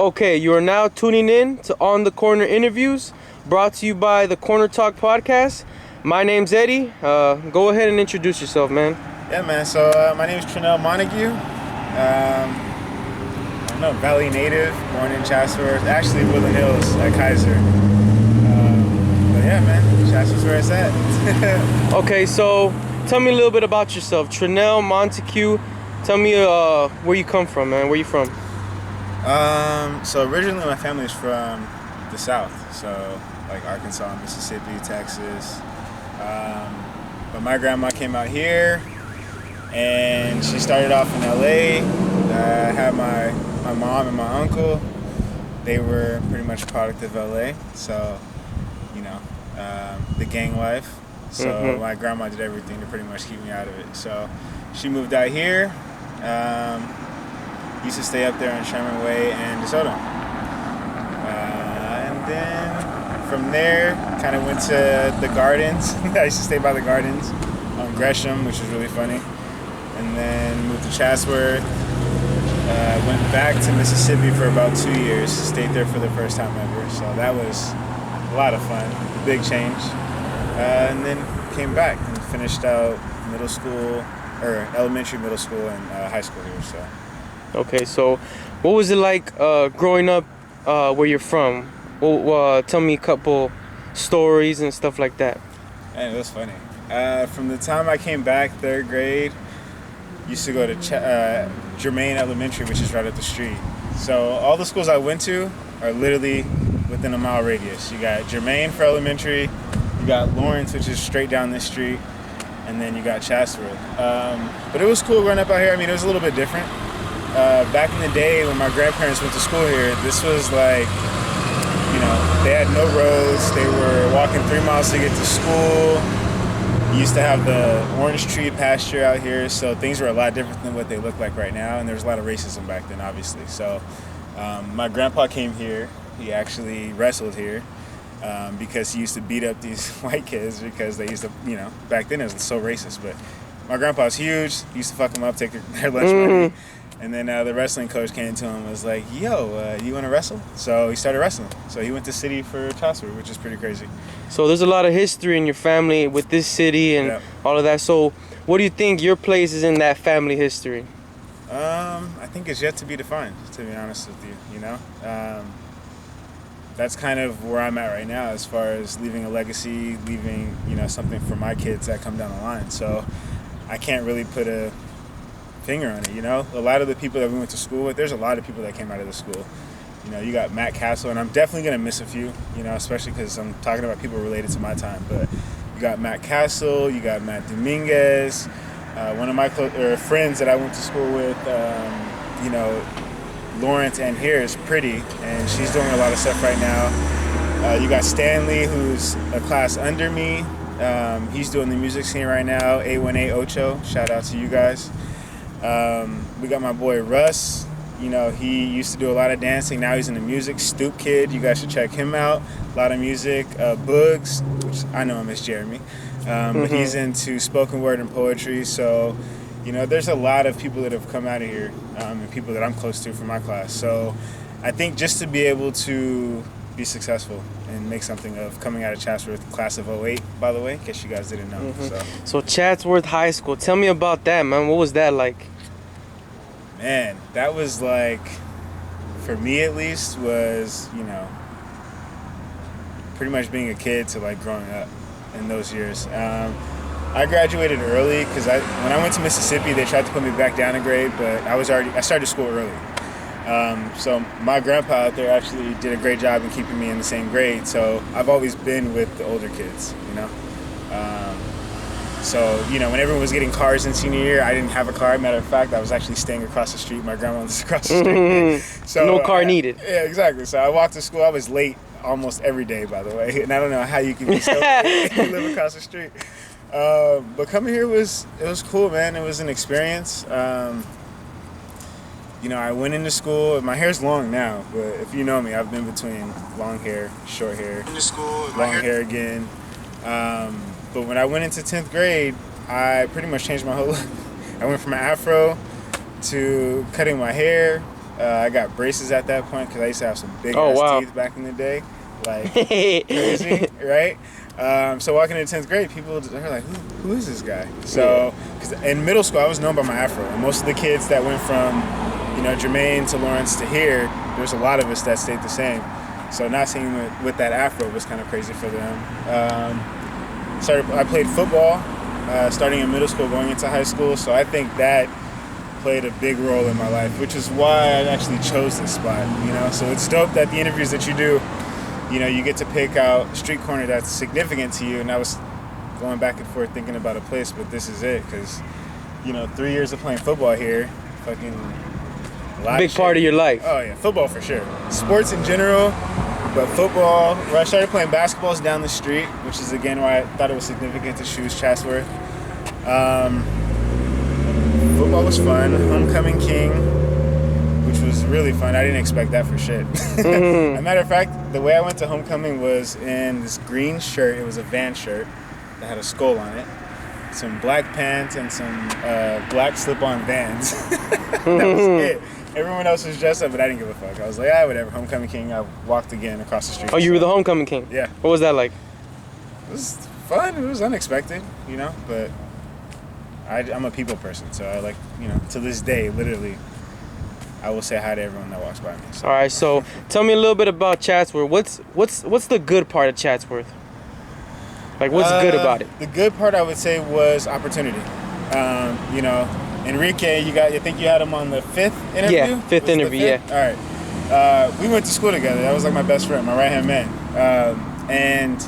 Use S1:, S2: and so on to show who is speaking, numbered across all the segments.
S1: Okay, you are now tuning in to On the Corner interviews, brought to you by the Corner Talk podcast. My name's Eddie. Go ahead and introduce yourself, man.
S2: Yeah, man. So my name is Tranell, Montague. I'm a Valley native, born in Chatsworth. Actually, Woodland Hills at Kaiser. But yeah, man, Chatsworth's where it's at.
S1: Okay, so tell me a little bit about yourself. Tranell, Montague. Tell me where you come from, man. Where you from?
S2: So originally my family's from the South, so like Arkansas, Mississippi, Texas. But my grandma came out here, and she started off in LA. I had my mom and my uncle. They were pretty much a product of LA, so the gang life. So my grandma did everything to pretty much keep me out of it. So she moved out here. Used to stay up there on Sherman Way and DeSoto. And then from there, kind of went to the Gardens. I used to stay by the Gardens on Gresham, which was really funny. And then moved to Chatsworth. Went back to Mississippi for about 2 years. Stayed there for the first time ever. So that was a lot of fun. Big change. And then came back and finished out middle school, or elementary, middle school, and high school here. So.
S1: Okay, so what was it like growing up where you're from? Well, tell me a couple stories and stuff like that.
S2: Man, it was funny. From the time I came back, third grade, used to go to Germain Elementary, which is right up the street. So all the schools I went to are literally within a mile radius. You got Germain for elementary, you got Lawrence, which is straight down this street, and then you got Chatsworth. But it was cool growing up out here. I mean, it was a little bit different. Back in the day when my grandparents went to school here, this was like, they had no roads. They were walking 3 miles to get to school. You used to have the orange tree pasture out here, so things were a lot different than what they look like right now, and there was a lot of racism back then, obviously. So my grandpa came here. He actually wrestled here because he used to beat up these white kids because they used to, back then it was so racist. But my grandpa's huge. He used to fuck them up, take their lunch money. And then the wrestling coach came to him and was like, yo, you want to wrestle? So he started wrestling. So he went to city for Chatsworth, which is pretty crazy.
S1: So there's a lot of history in your family with this city and all of that. So what do you think your place is in that family history?
S2: I think it's yet to be defined, to be honest with you, That's kind of where I'm at right now as far as leaving a legacy, leaving, something for my kids that come down the line. So I can't really put a finger on it, A lot of the people that we went to school with, there's a lot of people that came out of the school. You got Matt Castle, and I'm definitely going to miss a few, especially because I'm talking about people related to my time. But you got Matt Castle, you got Matt Dominguez, one of my friends that I went to school with, Lawrence and here is Pretty, and she's doing a lot of stuff right now. You got Stanley, who's a class under me. He's doing the music scene right now, A18 Ocho. Shout out to you guys. We got my boy Russ. He used to do a lot of dancing. Now he's in the music. Stoop Kid, you guys should check him out. A lot of music. Boogs, which I know him as Jeremy. But he's into spoken word and poetry. So, there's a lot of people that have come out of here and people that I'm close to from my class. So I think just to be able to be successful and make something of coming out of Chatsworth, class of 08, by the way, in case you guys didn't know.
S1: So Chatsworth High School, tell me about that, man. What was that like?
S2: Man, that was like, for me at least, was, pretty much being a kid to like growing up in those years. I graduated early because when I went to Mississippi, they tried to put me back down a grade, but I started school early. So my grandpa out there actually did a great job in keeping me in the same grade. So I've always been with the older kids, So, when everyone was getting cars in senior year, I didn't have a car. Matter of fact, I was actually staying across the street. My grandma was across the street. So
S1: no car needed.
S2: Yeah, exactly. So I walked to school. I was late almost every day, by the way. And I don't know how you can be so late and live across the street. But coming here it was cool, man. It was an experience. I went into school. My hair's long now, but if you know me, I've been between long hair, short hair, into school, long hair again. But when I went into 10th grade, I pretty much changed my whole look. I went from an afro to cutting my hair, I got braces at that point because I used to have some big
S1: Oh,
S2: ass
S1: wow.
S2: teeth back in the day, like crazy, right? So walking into 10th grade, people are like, who is this guy? So, cause in middle school, I was known by my afro. And most of the kids that went from, Jermaine to Lawrence to here, there's a lot of us that stayed the same. So not seeing with that afro was kind of crazy for them. I played football, starting in middle school, going into high school. So I think that played a big role in my life, which is why I actually chose this spot, So it's dope that the interviews that you do, you get to pick out a street corner that's significant to you. And I was going back and forth thinking about a place, but this is it. Because, 3 years of playing football here, fucking a lot
S1: Big part of your life.
S2: Oh, yeah. Football for sure. Sports in general, but football. Where I started playing basketball is down the street, which is, again, why I thought it was significant to choose Chatsworth. Football was fun. Homecoming King, which was really fun. I didn't expect that for shit. As a matter of fact, the way I went to homecoming was in this green shirt. It was a Van shirt that had a skull on it, some black pants, and some black slip-on Vans. That was it. Everyone else was dressed up, but I didn't give a fuck. I was like, whatever. Homecoming King. I walked again across the street.
S1: Oh, you were the homecoming king?
S2: Yeah.
S1: What was that like?
S2: It was fun. It was unexpected, but I'm a people person, so I like, to this day, literally, I will say hi to everyone that walks by me. So.
S1: All right, so tell me a little bit about Chatsworth. What's the good part of Chatsworth? Like, what's good about it?
S2: The good part, I would say, was opportunity. Enrique, I think you had him on the 5th interview?
S1: Yeah, fifth interview, yeah.
S2: All right. We went to school together. That was like my best friend, my right-hand man. And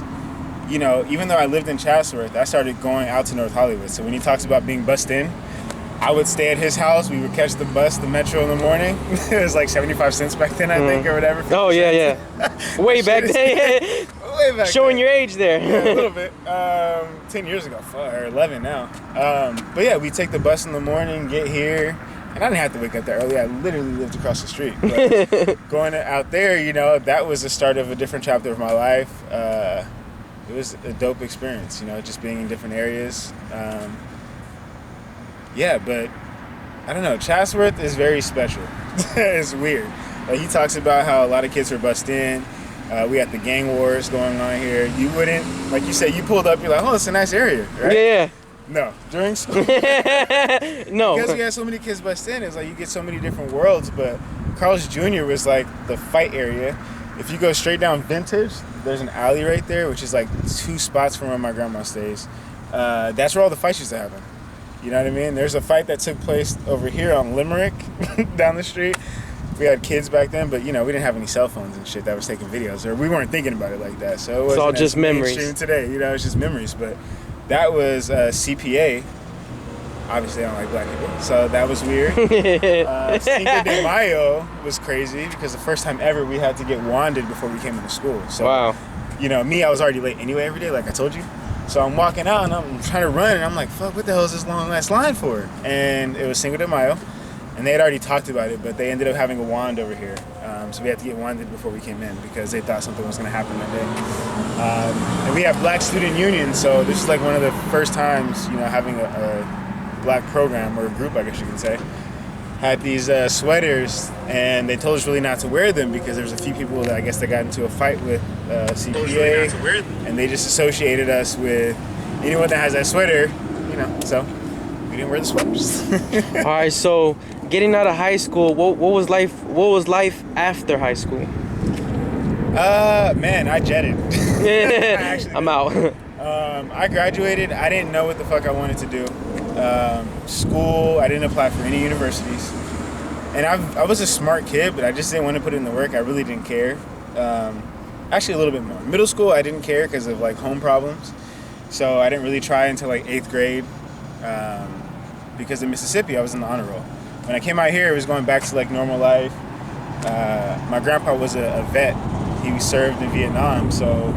S2: even though I lived in Chatsworth, I started going out to North Hollywood. So when he talks about being bussed in, I would stay at his house. We would catch the metro in the morning. It was like 75 cents back then, I think, or whatever.
S1: Oh, yeah. Way back then.
S2: Way back
S1: Showing
S2: then.
S1: your age there.
S2: Yeah, a little bit. 10 years ago, or 11 now. But yeah, we take the bus in the morning, get here. And I didn't have to wake up that early. I literally lived across the street. But going out there, that was the start of a different chapter of my life. It was a dope experience, just being in different areas. But I don't know. Chatsworth is very special. It's weird. Like, he talks about how a lot of kids were bussed in. We had the gang wars going on here. You wouldn't, like you said, you pulled up, you're like, oh, it's a nice area, right?
S1: Yeah.
S2: No, during school.
S1: No.
S2: Because we had so many kids bussed in, it's like you get so many different worlds. But Carl's Jr. was like the fight area. If you go straight down Vintage, there's an alley right there, which is like 2 spots from where my grandma stays. That's where all the fights used to happen. You know what I mean? There's a fight that took place over here on Limerick, down the street. We had kids back then, but we didn't have any cell phones and shit that was taking videos, or we weren't thinking about it like that. So it was
S1: all just memories.
S2: Today, it's just memories. But that was CPA. Obviously, I don't like black people, so that was weird. Cinco de Mayo was crazy because the first time ever we had to get wanded before we came into school. So,
S1: wow.
S2: I was already late anyway every day, like I told you. So I'm walking out and I'm trying to run, and I'm like, fuck, what the hell is this long ass line for? And it was Cinco de Mayo, and they had already talked about it, but they ended up having a wand over here. So we had to get wanded before we came in because they thought something was going to happen that day. And we have Black Student Union, so this is like one of the first times, having a black program, or a group, I guess you can say. Had these sweaters, and they told us really not to wear them because there's a few people that I guess they got into a fight with CPA, and they just associated us with anyone that has that sweater, so we didn't wear the sweaters.
S1: All right, so getting out of high school, what was life after high school?
S2: Man, I jetted.
S1: I'm out.
S2: I graduated. I didn't know what the fuck I wanted to do. School, I didn't apply for any universities. And I was a smart kid, but I just didn't want to put in the work. I really didn't care. Actually, a little bit more. Middle school, I didn't care because of like home problems. So I didn't really try until like 8th grade. Because in Mississippi, I was in the honor roll. When I came out here, it was going back to like normal life. My grandpa was a vet. He served in Vietnam, so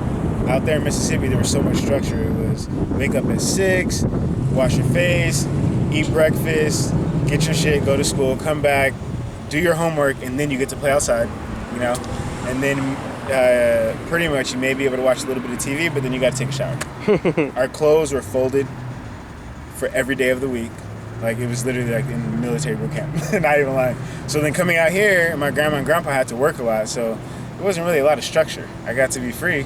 S2: out there in Mississippi, there was so much structure. It was wake up at 6, wash your face, eat breakfast, get your shit, go to school, come back, do your homework, and then you get to play outside, And then pretty much you may be able to watch a little bit of TV, but then you got to take a shower. Our clothes were folded for every day of the week. Like, it was literally like in military boot camp. Not even lying. So then coming out here, my grandma and grandpa had to work a lot, so it wasn't really a lot of structure. I got to be free,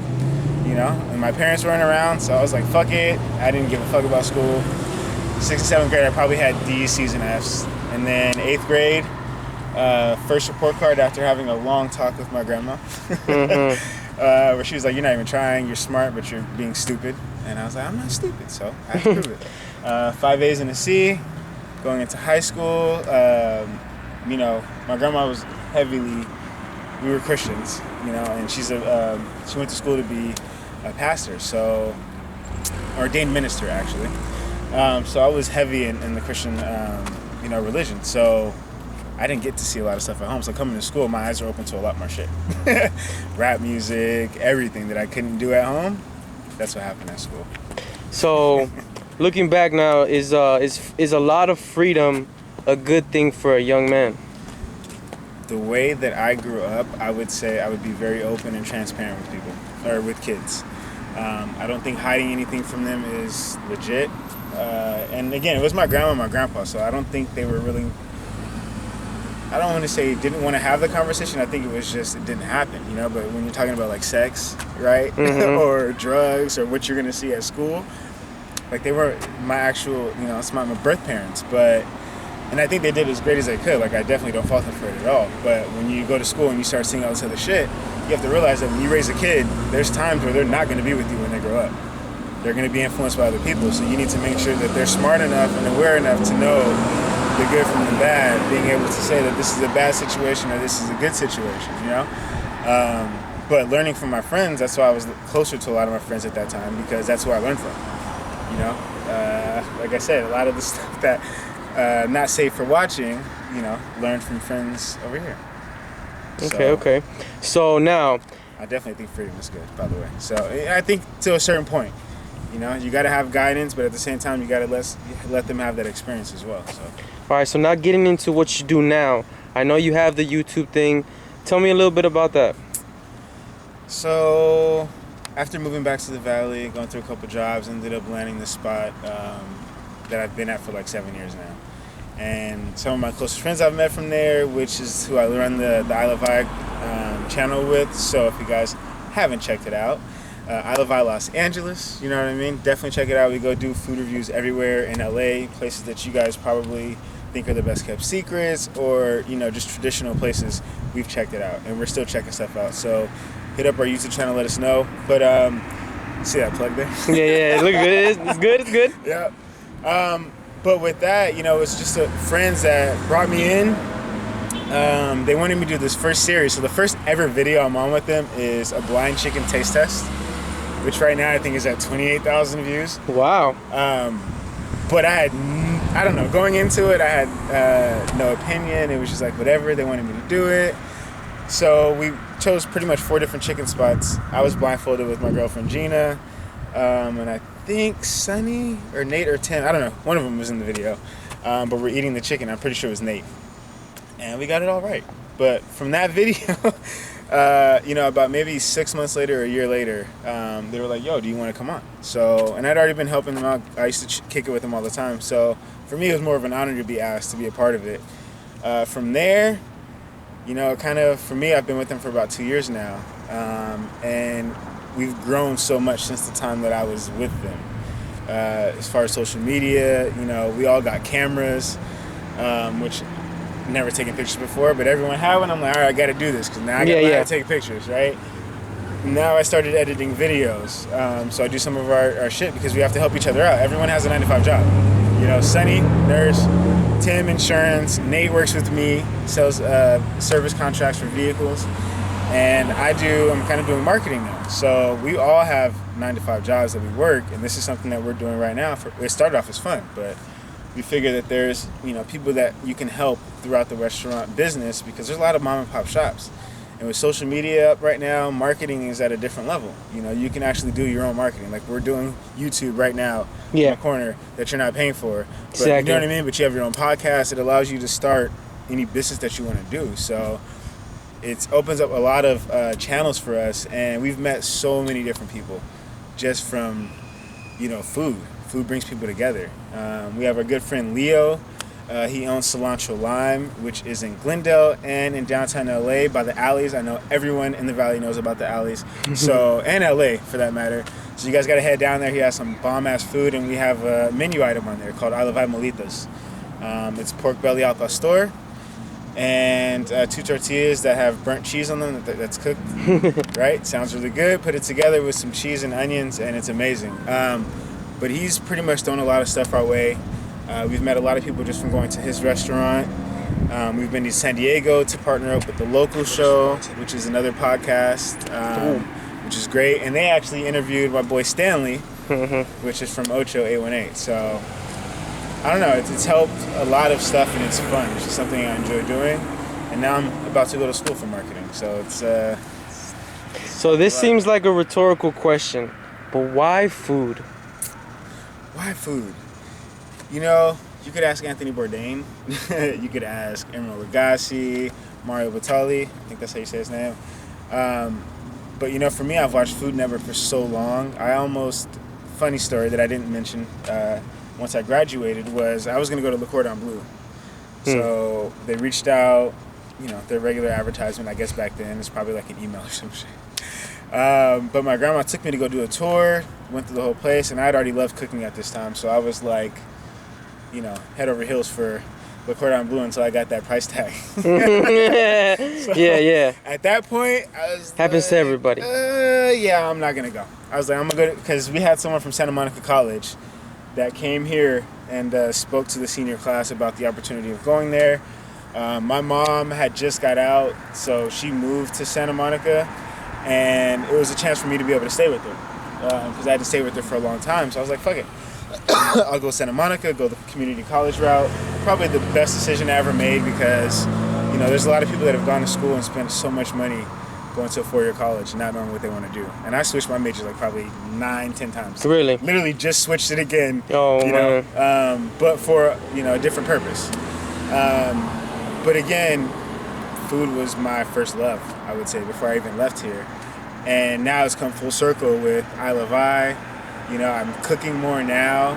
S2: you know, and my parents weren't around, so I was like, fuck it. I didn't give a fuck about school. 6th and 7th grade, I probably had D's, C's, and F's. And then 8th grade, first report card after having a long talk with my grandma. Where she was like, you're not even trying, you're smart, but you're being stupid. And I was like, I'm not stupid, so I have to prove it. 5 A's and a C. Going into high school, you know, my grandma was we were Christians, you know, and she went to school to be a pastor, so, ordained minister, actually. So I was heavy in the Christian, you know, religion, so I didn't get to see a lot of stuff at home. So coming to school, my eyes were open to a lot more shit. Rap music, everything that I couldn't do at home, that's what happened at school.
S1: So, looking back now, is a lot of freedom a good thing for a young man?
S2: The way that I grew up, I would say I would be very open and transparent with people, or with kids. I don't think hiding anything from them is legit. And again, it was my grandma and my grandpa, so I don't think they were really, I don't want to say didn't want to have the conversation. I think it was just, it didn't happen, you know? But when you're talking about like sex, right? Or drugs, or what you're going to see at school, like they were my actual, you know, it's my birth parents, but, and I think they did as great as they could. Like, I definitely don't fault them for it at all. But when you go to school and you start seeing all this other shit, you have to realize that when you raise a kid, there's times where they're not going to be with you when they grow up. They're going to be influenced by other people. So you need to make sure that they're smart enough and aware enough to know the good from the bad, being able to say that this is a bad situation or this is a good situation, you know? But learning from my friends, that's why I was closer to a lot of my friends at that time, because that's who I learned from, you know? Like I said, a lot of the stuff that not safe for watching, you know, learned from friends over here.
S1: Okay. So now,
S2: I definitely think freedom is good, by the way. So I think to a certain point, you know, you got to have guidance, but at the same time, you got to let them have that experience as well. So.
S1: All right. So now getting into what you do now, I know you have the YouTube thing. Tell me a little bit about that.
S2: So after moving back to the Valley, going through a couple jobs, ended up landing this spot that I've been at for like 7 years now. And some of my closest friends I've met from there, which is who I run the ilovei channel with. So if you guys haven't checked it out, ilovei Los Angeles, you know what I mean? Definitely check it out. We go do food reviews everywhere in LA, places that you guys probably think are the best kept secrets, or, you know, just traditional places. We've checked it out, and we're still checking stuff out. So hit up our YouTube channel, let us know. But see that plug there?
S1: Yeah, look good. It's good.
S2: Yeah. But with that, you know, it's just friends that brought me in. They wanted me to do this first series. So the first ever video I'm on with them is a blind chicken taste test, which right now I think is at 28,000 views.
S1: Wow.
S2: But I don't know, going into it, I had no opinion. It was just like whatever, they wanted me to do it. So we chose pretty much 4 different chicken spots. I was blindfolded with my girlfriend Gina, and I think Sunny or Nate or Tim, I don't know, one of them was in the video. But we're eating the chicken. I'm pretty sure it was Nate. And we got it all right. But from that video, you know, about maybe 6 months later or a year later, they were like, yo, do you want to come on? So, and I'd already been helping them out. I used to kick it with them all the time. So for me, it was more of an honor to be asked to be a part of it. From there, you know, kind of, for me, I've been with them for about 2 years now. And we've grown so much since the time that I was with them. As far as social media, you know, we all got cameras, which never taken pictures before, but everyone had one. I'm like, all right, I got to do this because now I got to take pictures, right? Now I started editing videos, so I do some of our shit because we have to help each other out. Everyone has a 9-to-5 job. You know, Sunny, nurse, Tim, insurance, Nate works with me, sells service contracts for vehicles, and I'm kind of doing marketing now. So we all have 9-to-5 jobs that we work, and this is something that we're doing right now. It started off as fun, but we figure that there's, you know, people that you can help throughout the restaurant business because there's a lot of mom and pop shops. And with social media up right now, marketing is at a different level. You know, you can actually do your own marketing. Like we're doing YouTube right now in the corner that you're not paying for. But, exactly. You know what I mean? But you have your own podcast. It allows you to start any business that you want to do. So it opens up a lot of channels for us. And we've met so many different people just from, you know, food food brings people together. We have our good friend Leo. He owns Cilantro Lime, which is in Glendale and in downtown LA by the alleys. I know everyone in the valley knows about the alleys, so and LA for that matter. So you guys got to head down there. He has some bomb-ass food, and we have a menu item on there called ilovei molitas. It's pork belly al pastor and 2 tortillas that have burnt cheese on them that's cooked. Right? Sounds really good. Put it together with some cheese and onions, and it's amazing. But he's pretty much thrown a lot of stuff our way. We've met a lot of people just from going to his restaurant. We've been to San Diego to partner up with the Local Show, which is another podcast, which is great. And they actually interviewed my boy Stanley, which is from Ocho 818. So, I don't know, it's helped a lot of stuff and it's fun. It's just something I enjoy doing. And now I'm about to go to school for marketing. So it's...
S1: So this seems like a rhetorical question, but why food?
S2: Why food? You know, you could ask Anthony Bourdain. You could ask Emeril Lagasse, Mario Batali. I think that's how you say his name. But, you know, for me, I've watched Food Network for so long. Funny story that I didn't mention once I graduated was I was going to go to Le Cordon Bleu. So they reached out, you know, their regular advertisement, I guess back then. It's probably like an email or some shit. But my grandma took me to go do a tour, went through the whole place, and I'd already loved cooking at this time. So I was like, you know, head over heels for Le Cordon Bleu until I got that price tag. So,
S1: yeah.
S2: At that point, I was
S1: Happens to everybody.
S2: Yeah, I'm not going to go. I was like, I'm going to go, because we had someone from Santa Monica College that came here and spoke to the senior class about the opportunity of going there. My mom had just got out, so she moved to Santa Monica, and it was a chance for me to be able to stay with her, because I had to stay with her for a long time. So I was like, fuck it. I'll go Santa Monica, go the community college route. Probably the best decision I ever made because, you know, there's a lot of people that have gone to school and spent so much money going to a 4-year college and not knowing what they want to do. And I switched my major like probably 9-10 times.
S1: Really?
S2: Literally just switched it again.
S1: Oh,
S2: you know, but for, you know, a different purpose. But again, food was my first love, I would say, before I even left here. And now it's come full circle with ilovei. You know, I'm cooking more now,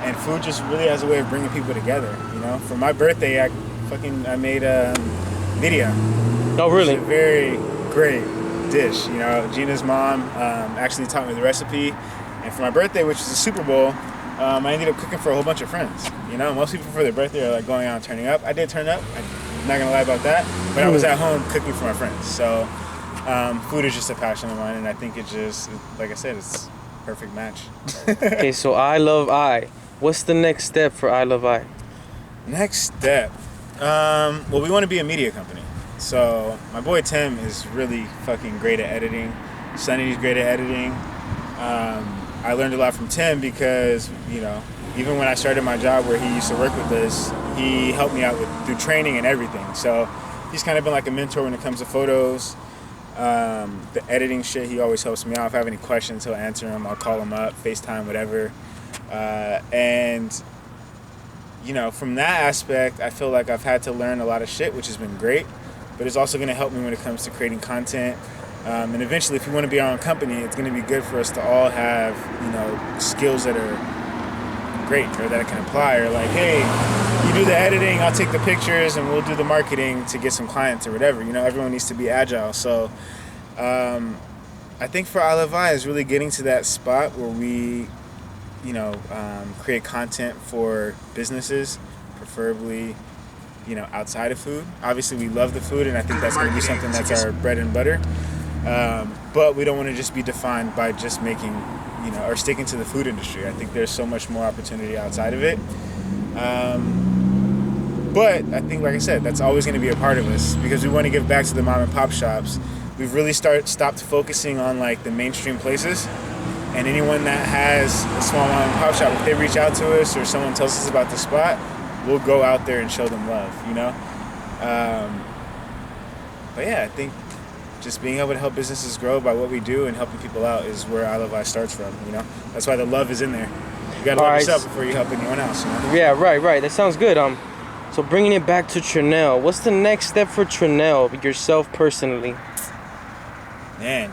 S2: and food just really has a way of bringing people together. You know, for my birthday, I made video.
S1: Oh, really?
S2: It's a very great dish. You know, Gina's mom actually taught me the recipe, and for my birthday, which is the Super Bowl, I ended up cooking for a whole bunch of friends. You know, most people for their birthday are like going out and turning up. I did turn up. I'm not gonna lie about that, but I was at home cooking for my friends. So, food is just a passion of mine, and I think it just, like I said, it's perfect match.
S1: Okay, so ilovei. What's the next step for ilovei?
S2: Next step. Well, we want to be a media company. So my boy Tim is really fucking great at editing. Sonny's great at editing. I learned a lot from Tim because, you know, even when I started my job where he used to work with us, he helped me out through training and everything. So he's kind of been like a mentor when it comes to photos. The editing shit, he always helps me out. If I have any questions, he'll answer them. I'll call him up, FaceTime, whatever. And, you know, from that aspect, I feel like I've had to learn a lot of shit, which has been great. But it's also going to help me when it comes to creating content. And eventually, if we want to be our own company, it's going to be good for us to all have, you know, skills that are great or that I can apply. Or like, hey, you do the editing, I'll take the pictures, and we'll do the marketing to get some clients or whatever. You know, everyone needs to be agile. So I think for ilovei is really getting to that spot where we, you know, create content for businesses, preferably, you know, outside of food. Obviously, we love the food, and I think that's going to be something that's our bread and butter. But we don't want to just be defined by just making, you know, or sticking to the food industry. I think there's so much more opportunity outside of it. But I think, like I said, that's always going to be a part of us because we want to give back to the mom and pop shops. We've really stopped focusing on like the mainstream places, and anyone that has a small mom and pop shop, if they reach out to us or someone tells us about the spot, we'll go out there and show them love, you know? But yeah, I think just being able to help businesses grow by what we do and helping people out is where ilovei starts from, you know? That's why the love is in there. You gotta love yourself before you help anyone else, you know?
S1: Yeah, right. That sounds good. So bringing it back to Tranell, what's the next step for Tranell, yourself personally?
S2: Man,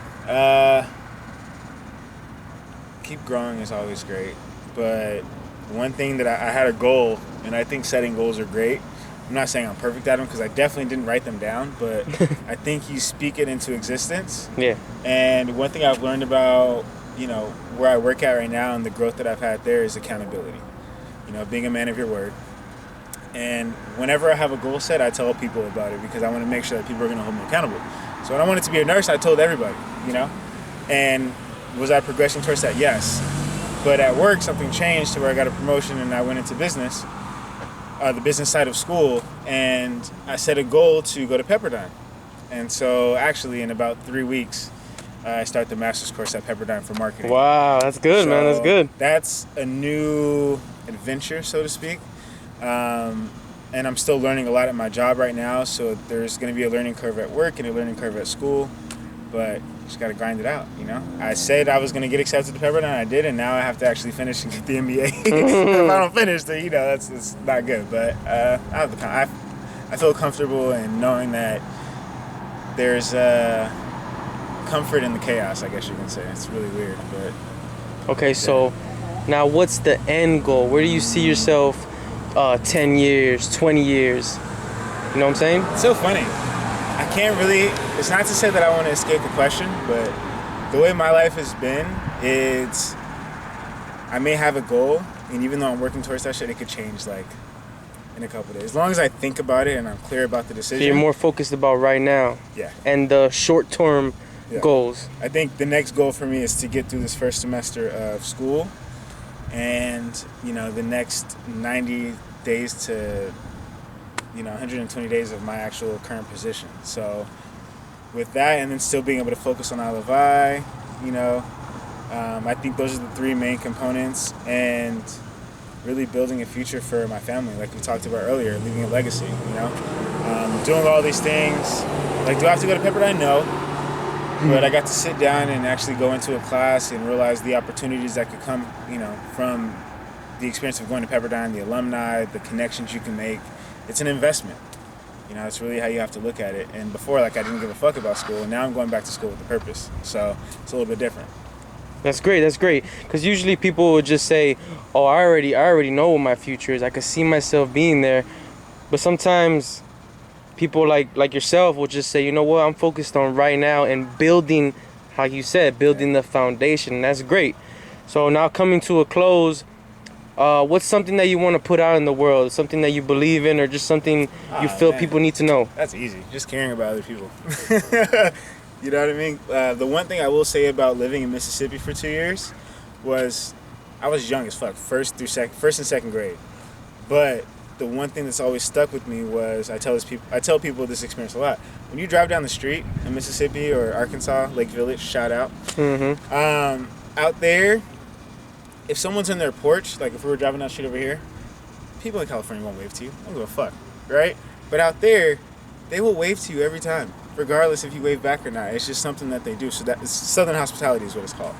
S2: keep growing is always great. but one thing that I had a goal, and I think setting goals are great. I'm not saying I'm perfect at them because I definitely didn't write them down, but I think you speak it into existence.
S1: Yeah.
S2: And one thing I've learned about, where I work at right now and the growth that I've had there is accountability. Being a man of your word. And whenever I have a goal set, I tell people about it because I want to make sure that people are going to hold me accountable. So when I wanted to be a nurse, I told everybody, And was I progressing towards that? Yes. But at work, something changed to where I got a promotion and I went into business. The business side of school, and I set a goal to go to Pepperdine. And so actually in about 3 weeks, I start the master's course at Pepperdine for marketing.
S1: Wow, that's good, man. That's good.
S2: That's a new adventure, so to speak. And I'm still learning a lot at my job right now, so there's going to be a learning curve at work and a learning curve at school, but just got to grind it out, I said I was going to get accepted to Pepperdine, I did, and now I have to actually finish and get the MBA. If I don't finish, then, that's not good, but I feel comfortable in knowing that there's comfort in the chaos, I guess you can say. It's really weird, but...
S1: Okay, so now what's the end goal? Where do you see yourself 10 years, 20 years? You know what I'm saying?
S2: It's so funny. I can't really... It's not to say that I want to escape the question, but the way my life has been, it's... I may have a goal, and even though I'm working towards that shit, it could change, in a couple days. As long as I think about it and I'm clear about the decision.
S1: So you're more focused about right now.
S2: Yeah.
S1: And the short-term goals.
S2: I think the next goal for me is to get through this first semester of school and, the next 90 days to, 120 days of my actual current position. So with that, and then still being able to focus on ilovei, I think those are the three main components, and really building a future for my family, like we talked about earlier, leaving a legacy, doing all these things. Do I have to go to Pepperdine? No. But I got to sit down and actually go into a class and realize the opportunities that could come, from the experience of going to Pepperdine, the alumni, the connections you can make. It's an investment. It's really how you have to look at it. And before, I didn't give a fuck about school, and now I'm going back to school with a purpose. So it's a little bit different.
S1: That's great. That's great. Because usually people would just say, "Oh, I already know what my future is. I could see myself being there." But sometimes people like yourself will just say, "You know what? I'm focused on right now and building, like you said, building the foundation." And that's great. So now coming to a close, what's something that you want to put out in the world? Something that you believe in, or just something you feel people need to know?
S2: That's easy. Just caring about other people. You know what I mean? The one thing I will say about living in Mississippi for 2 years was I was young as fuck, first and second grade. But the one thing that's always stuck with me was I tell people this experience a lot. When you drive down the street in Mississippi or Arkansas, Lake Village, shout out. Out there, if someone's in their porch, if we were driving down the street over here, people in California won't wave to you. I don't give a fuck, right? But out there, they will wave to you every time, regardless if you wave back or not. It's just something that they do. So that Southern hospitality is what it's called.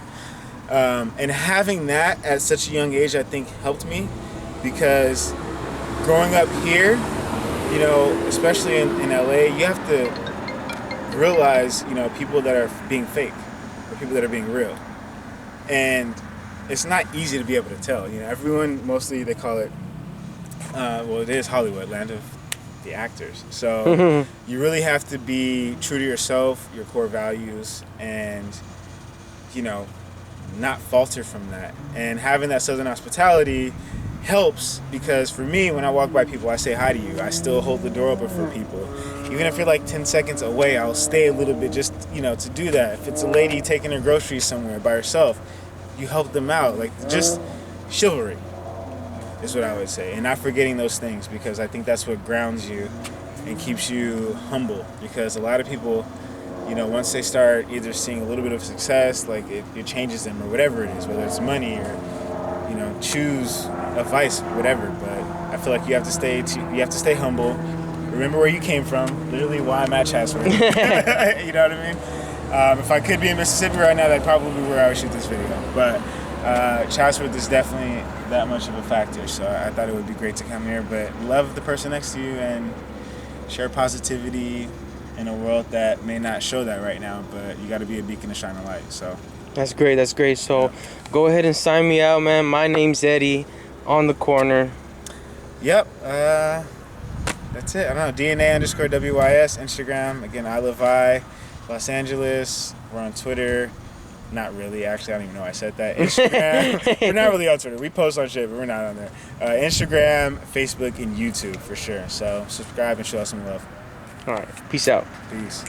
S2: And having that at such a young age, I think, helped me, because growing up here, especially in LA, you have to realize, people that are being fake or people that are being real. And it's not easy to be able to tell. Everyone, mostly they call it, it is Hollywood, land of the actors. So you really have to be true to yourself, your core values, and, not falter from that. And having that Southern hospitality helps, because for me, when I walk by people, I say hi to you. I still hold the door open for people. Even if you're 10 seconds away, I'll stay a little bit just, to do that. If it's a lady taking her groceries somewhere by herself, you help them out. Just chivalry is what I would say. And not forgetting those things, because I think that's what grounds you and keeps you humble. Because a lot of people, once they start either seeing a little bit of success, it changes them, or whatever it is, whether it's money or, choose a vice, whatever. But I feel like you have to stay humble. Remember where you came from. Literally why I'm at Chatsworth. You know what I mean? If I could be in Mississippi right now, that'd probably be where I would shoot this video. But Chatsworth is definitely that much of a factor. So I thought it would be great to come here. But love the person next to you and share positivity in a world that may not show that right now. But you got to be a beacon to shine a light. So
S1: That's great. That's great. So, go ahead and sign me out, man. My name's Eddie, on the corner.
S2: Yep. That's it. I don't know. DNA_WYS Instagram. Again, ilovei Los Angeles. We're on Twitter. Not really. Actually, I don't even know I said that. Instagram. We're not really on Twitter. We post on shit, but we're not on there. Instagram, Facebook, and YouTube for sure. So subscribe and show us some love.
S1: All right. Peace out.
S2: Peace.